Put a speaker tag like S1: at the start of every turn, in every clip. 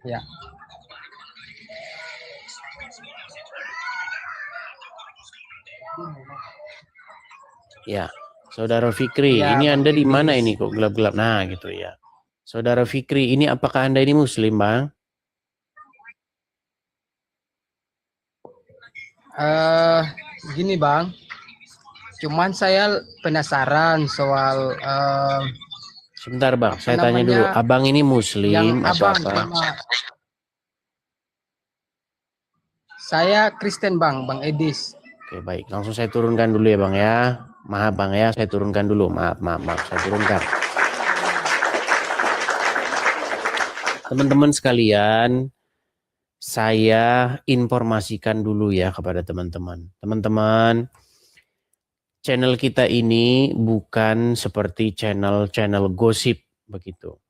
S1: Ya.
S2: Ya, Saudara Fikri,
S1: Ya,
S2: ini
S1: Bang
S2: Anda di mana
S1: Idris.
S2: ini kok gelap-gelap? Nah, gitu ya. Saudara Fikri, ini apakah Anda ini Muslim, Bang?
S1: eh Gini Bang, cuman saya penasaran soal
S2: Sebentar, Bang.
S1: apa
S2: Saya tanya dulu.
S1: namanya
S2: Abang ini
S1: yang
S2: Muslim atau
S1: Abang
S2: apa?
S1: sama saya Kristen Bang Idris.
S2: Oke, baik. Langsung saya turunkan dulu ya, Bang ya. Maaf, Bang ya. Saya turunkan dulu. Maaf. Saya turunkan. Teman-teman sekalian, saya informasikan dulu ya kepada teman-teman. Teman-teman, channel kita ini bukan seperti channel-channel gosip begitu.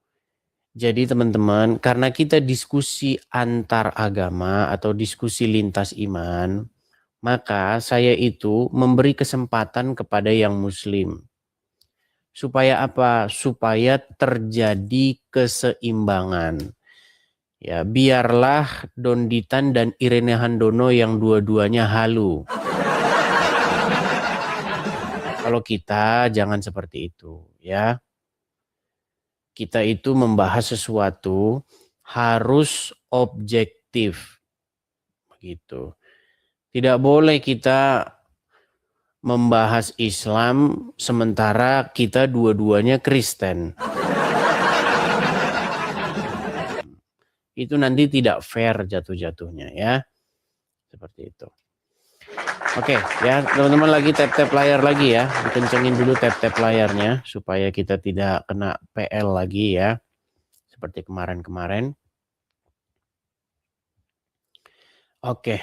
S2: Jadi teman-teman, karena kita diskusi antar agama atau diskusi lintas iman, maka saya itu memberi kesempatan kepada yang muslim. Supaya apa? Supaya terjadi keseimbangan. Ya, biarlah Donditan dan Irene Handono yang dua-duanya halu. Kalau kita jangan seperti itu, ya. Kita itu membahas sesuatu harus objektif, begitu. Tidak boleh kita membahas Islam sementara kita dua-duanya Kristen. Itu nanti tidak fair jatuh-jatuhnya ya. Seperti itu. Oke, ya teman-teman lagi tap-tap layar lagi ya. Dikencengin dulu tap-tap layarnya supaya kita tidak kena PL lagi ya. Seperti kemarin-kemarin. Oke.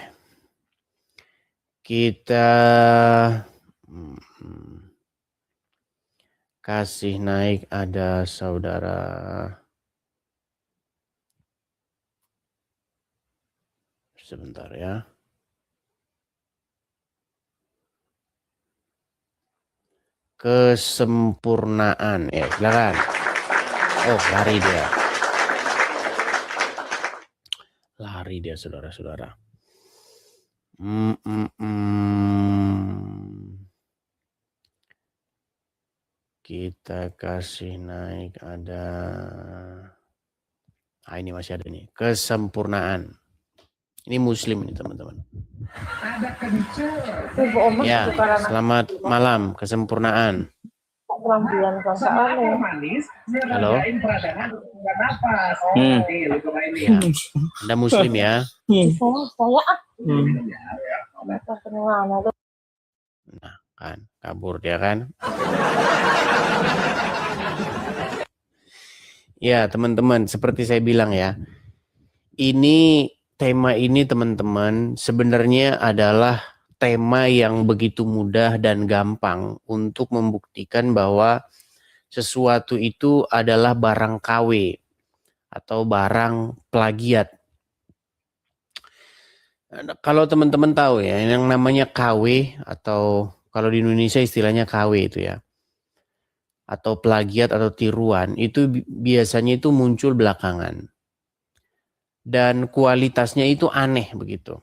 S2: Kita kasih naik ada saudara. Sebentar ya. Kesempurnaan ya, silakan. Oh, lari dia saudara-saudara. Kita kasih naik ada. Nah, ini masih ada nih, kesempurnaan. Ini muslim ini teman-teman. Ya, selamat malam kesempurnaan. Halo. Ya, Anda muslim ya? Nah, kan kabur dia kan? Ya, teman-teman, seperti saya bilang ya. Ini tema ini teman-teman sebenarnya adalah tema yang begitu mudah dan gampang untuk membuktikan bahwa sesuatu itu adalah barang KW atau barang plagiat. Kalau teman-teman tahu ya, yang namanya KW atau kalau di Indonesia istilahnya KW itu ya, atau plagiat atau tiruan, itu biasanya itu muncul belakangan. Dan kualitasnya itu aneh begitu.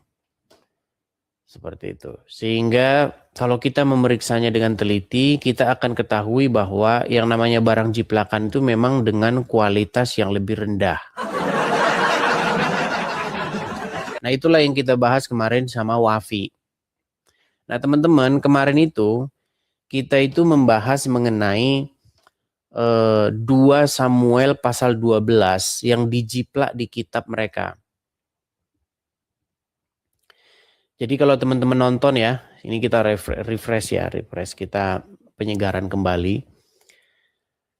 S2: Seperti itu. Sehingga kalau kita memeriksanya dengan teliti, kita akan ketahui bahwa yang namanya barang jiplakan itu memang dengan kualitas yang lebih rendah. Nah, itulah yang kita bahas kemarin sama Wafi. Nah, teman-teman, kemarin itu kita itu membahas mengenai 2 Samuel pasal 12 yang dijiplak di kitab mereka. Jadi kalau teman-teman nonton ya, ini kita refresh kita penyegaran kembali.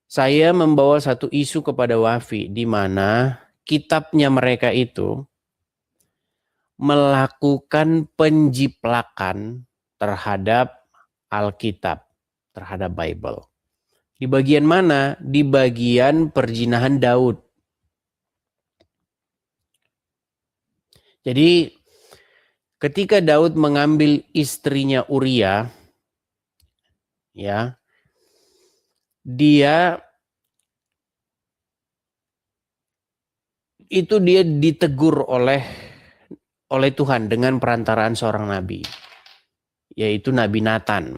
S2: Saya membawa satu isu kepada Wafi di mana kitabnya mereka itu melakukan penjiplakan terhadap Alkitab, terhadap Bible. Di bagian mana? Di bagian perzinahan Daud. Jadi ketika Daud mengambil istrinya Uria, ya, dia itu dia ditegur oleh Tuhan dengan perantaraan seorang nabi, yaitu Nabi Nathan.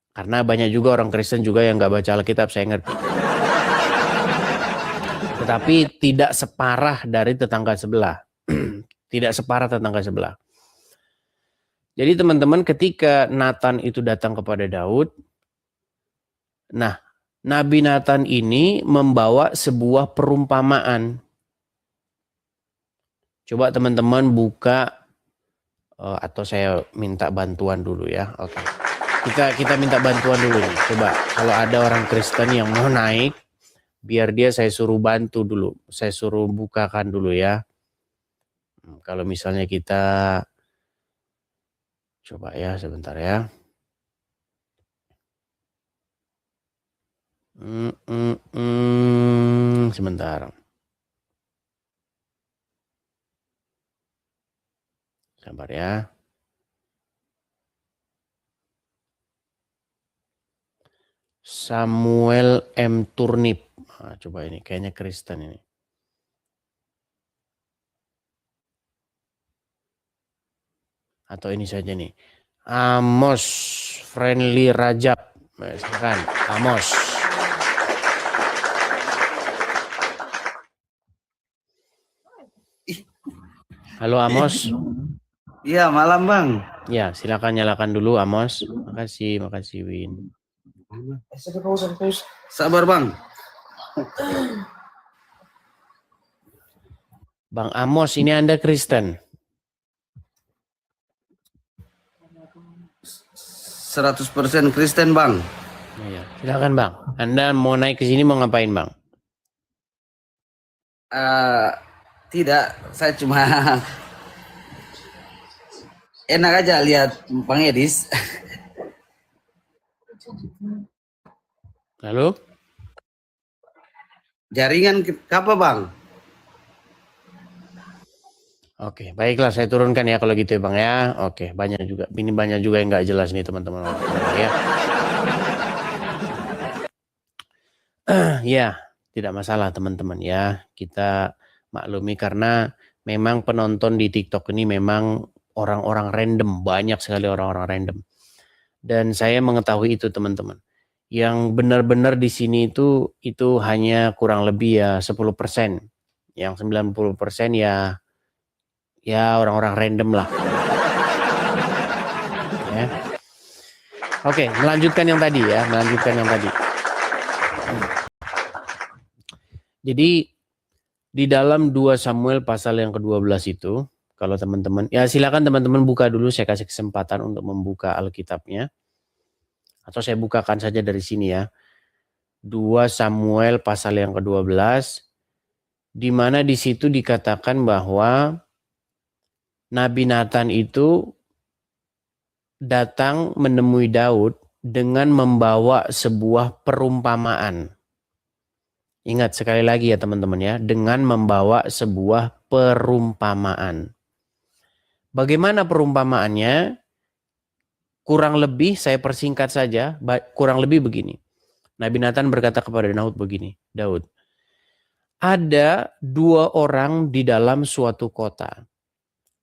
S2: Karena banyak juga orang Kristen juga yang nggak baca Alkitab, saya ngerti. Tetapi tidak separah dari tetangga sebelah. Tidak separah tetangga sebelah. Jadi teman-teman, ketika Nathan itu datang kepada Daud, nah Nabi Nathan ini membawa sebuah perumpamaan. Coba teman-teman buka, atau saya minta bantuan dulu ya. Oke. Kita minta bantuan dulu nih. Coba kalau ada orang Kristen yang mau naik, biar dia saya suruh bantu dulu. Saya suruh bukakan dulu ya. Kalau misalnya kita coba ya sebentar ya. Sebentar. Sabar ya. Samuel M. Turnip. Nah, coba ini kayaknya Kristen ini. Atau ini saja nih. Amos Friendly Rajab. Silakan Amos. Halo Amos.
S3: Iya, malam Bang.
S2: Ya, silakan nyalakan dulu Amos. Makasih Win.
S3: Sabar Bang.
S2: Bang Amos, ini Anda Kristen?
S3: 100% Kristen Bang.
S2: Iya, silakan Bang. Anda mau naik ke sini mau ngapain Bang?
S3: Tidak, saya cuma enak aja lihat Bang Edis.
S2: Lalu?
S3: Jaringan apa Bang?
S2: Oke, baiklah saya turunkan ya kalau gitu ya Bang ya. Oke, banyak juga. Ini banyak juga yang nggak jelas nih teman-teman ya. Ya, tidak masalah teman-teman ya. Kita maklumi karena memang penonton di TikTok ini memang orang-orang random, banyak sekali orang-orang random. Dan saya mengetahui itu teman-teman. Yang benar-benar di sini itu hanya kurang lebih ya 10%. Yang 90% ya orang-orang random lah. Ya. Oke, melanjutkan yang tadi ya, Jadi di dalam 2 Samuel pasal yang ke-12 itu, kalau teman-teman, ya silakan teman-teman buka dulu, saya kasih kesempatan untuk membuka Alkitabnya. Atau saya bukakan saja dari sini ya. 2 Samuel pasal yang ke-12, di mana di situ dikatakan bahwa Nabi Nathan itu datang menemui Daud dengan membawa sebuah perumpamaan. Ingat sekali lagi ya teman-teman ya, dengan membawa sebuah perumpamaan. Bagaimana perumpamaannya? Kurang lebih saya persingkat saja, kurang lebih begini. Nabi Nathan berkata kepada Daud begini, Daud, ada 2 orang di dalam suatu kota.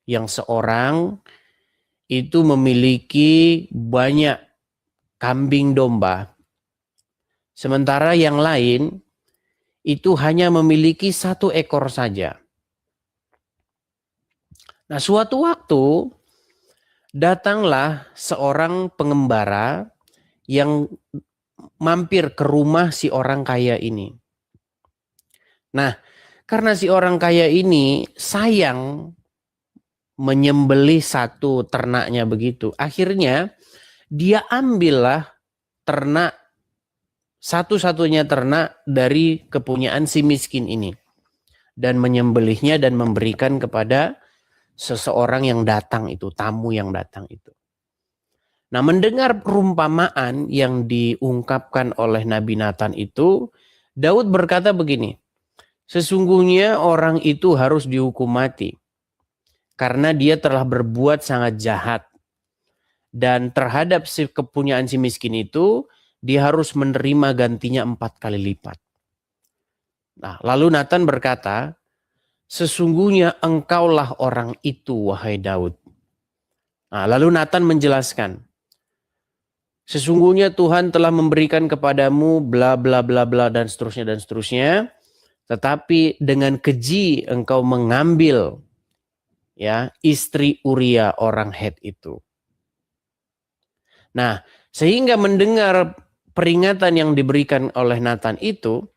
S2: Yang seorang itu memiliki banyak kambing domba. Sementara yang lain itu hanya memiliki 1 ekor saja. Nah, suatu waktu datanglah seorang pengembara yang mampir ke rumah si orang kaya ini. Nah, karena si orang kaya ini sayang menyembelih 1 ternaknya begitu. Akhirnya dia ambillah ternak, satu-satunya ternak dari kepunyaan si miskin ini. Dan menyembelihnya dan memberikan kepada seseorang yang datang itu, tamu yang datang itu. Nah, mendengar perumpamaan yang diungkapkan oleh Nabi Nathan itu, Daud berkata begini, sesungguhnya orang itu harus dihukum mati karena dia telah berbuat sangat jahat. Dan terhadap si kepunyaan si miskin itu, dia harus menerima gantinya 4 kali lipat. Nah, lalu Nathan berkata, sesungguhnya engkaulah orang itu, wahai Daud. Nah, lalu Nathan menjelaskan, sesungguhnya Tuhan telah memberikan kepadamu bla bla bla bla dan seterusnya dan seterusnya. Tetapi dengan keji engkau mengambil ya istri Uria orang Het itu. Nah, sehingga mendengar peringatan yang diberikan oleh Nathan itu,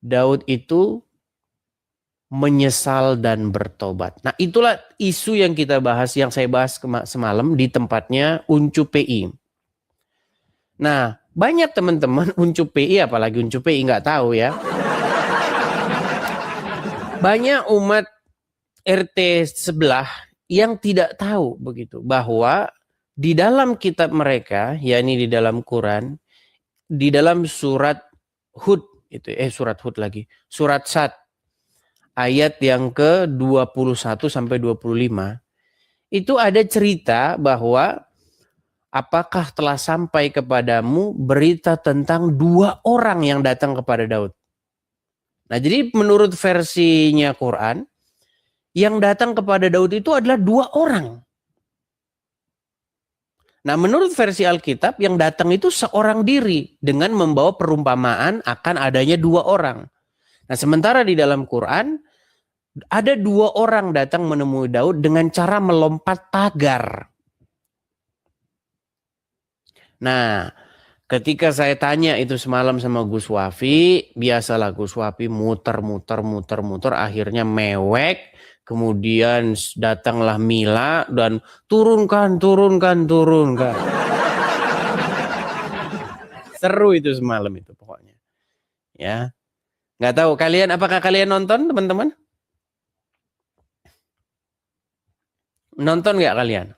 S2: Daud itu menyesal dan bertobat. Nah, itulah isu yang kita bahas, yang saya bahas semalam di tempatnya Uncu PI. Nah, banyak teman-teman Uncu PI, apalagi Uncu PI nggak tahu ya. Banyak umat RT sebelah yang tidak tahu begitu bahwa di dalam kitab mereka, yakni di dalam Quran, di dalam surat Hud itu surat Sad ayat yang ke-21 sampai 25 itu ada cerita bahwa apakah telah sampai kepadamu berita tentang 2 orang yang datang kepada Daud. Nah, jadi menurut versinya Quran, yang datang kepada Daud itu adalah 2 orang. Nah, menurut versi Alkitab, yang datang itu seorang diri dengan membawa perumpamaan akan adanya 2 orang. Nah, sementara di dalam Quran, ada 2 orang datang menemui Daud dengan cara melompat pagar. Nah, ketika saya tanya itu semalam sama Gus Wafi, biasalah Gus Wafi muter, akhirnya mewek, kemudian datanglah Mila dan turunkan. Seru itu semalam itu pokoknya. Ya, nggak tahu apakah kalian nonton teman-teman? Nonton nggak kalian?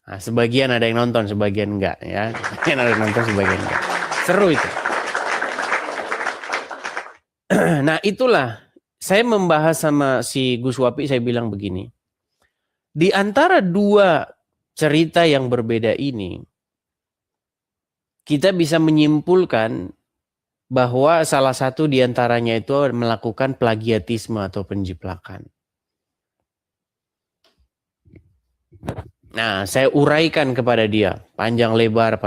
S2: Nah, sebagian ada yang nonton, sebagian enggak ya. Sebagian ada yang nonton, sebagian enggak. Seru itu. Nah, itulah saya membahas sama si Gus Wapi, saya bilang begini. Di antara 2 cerita yang berbeda ini, kita bisa menyimpulkan bahwa salah satu di antaranya itu melakukan plagiatisme atau penjiplakan. Nah, saya uraikan kepada dia panjang lebar.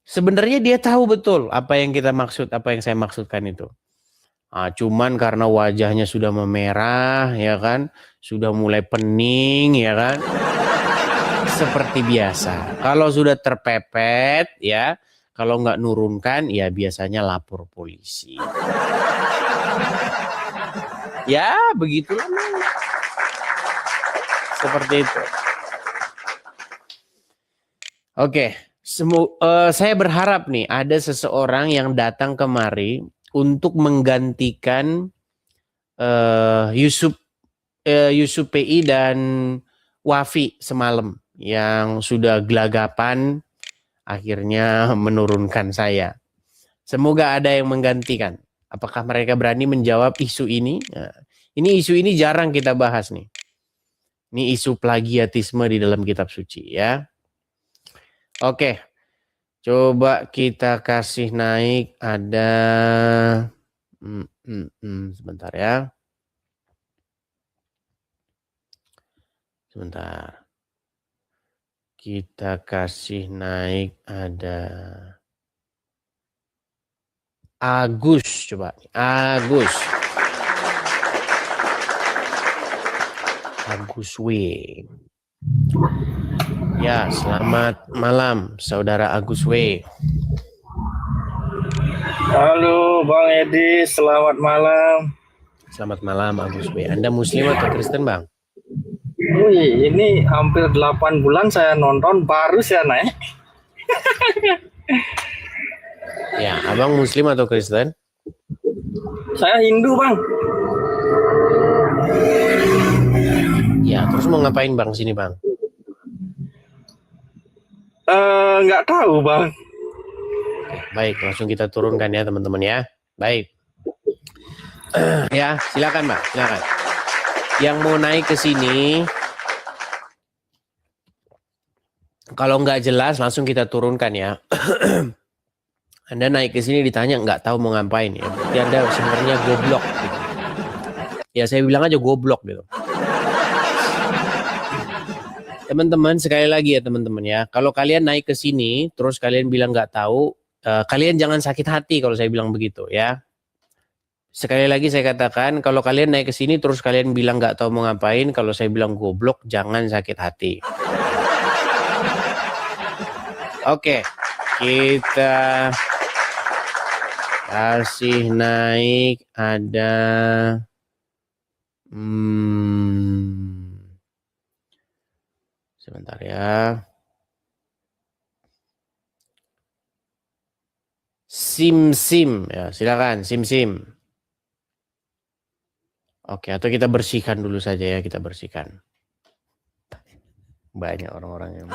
S2: Sebenarnya dia tahu betul apa yang kita maksud, apa yang saya maksudkan itu. Nah, cuman karena wajahnya sudah memerah, ya kan, sudah mulai pening, ya kan, seperti biasa. Kalau sudah terpepet, ya, kalau nggak nurunkan, ya biasanya lapor polisi. Ya, begitulah. Seperti itu. Oke, saya berharap nih ada seseorang yang datang kemari untuk menggantikan Yusuf PI dan Wafi semalam yang sudah gelagapan akhirnya menurunkan saya. Semoga ada yang menggantikan. Apakah mereka berani menjawab isu ini? Nah, isu ini jarang kita bahas nih. Ini isu plagiatisme di dalam kitab suci ya. Oke, coba kita kasih naik ada sebentar ya. Sebentar. Kita kasih naik ada Agus, coba. Agus W. Ya, selamat malam Saudara Agus W.
S4: Halo Bang Edi, selamat malam.
S2: Selamat malam Agus W. Anda Muslim atau Kristen, Bang?
S4: Wih, ini hampir 8 bulan saya nonton, baru saya naik.
S2: Ya, Abang Muslim atau Kristen?
S4: Saya Hindu, Bang.
S2: Ya, terus mau ngapain Bang sini, Bang?
S4: Nggak tahu, Bang.
S2: Oke, baik, langsung kita turunkan ya teman-teman ya. Baik. Ya, silakan Bang, silakan. Yang mau naik ke sini, kalau nggak jelas langsung kita turunkan ya. Anda naik ke sini ditanya nggak tahu mau ngapain ya. Berarti Anda sebenarnya goblok gitu. Ya saya bilang aja goblok gitu. Teman-teman, sekali lagi ya teman-teman ya. Kalau kalian naik ke sini terus kalian bilang nggak tahu, kalian jangan sakit hati kalau saya bilang begitu ya. Sekali lagi saya katakan, kalau kalian naik ke sini terus kalian bilang nggak tahu mau ngapain, kalau saya bilang goblok, jangan sakit hati. Oke, kita kasih naik ada sebentar ya. Sim ya, silakan sim. Oke, atau kita bersihkan dulu saja ya, kita bersihkan. Banyak orang-orang yang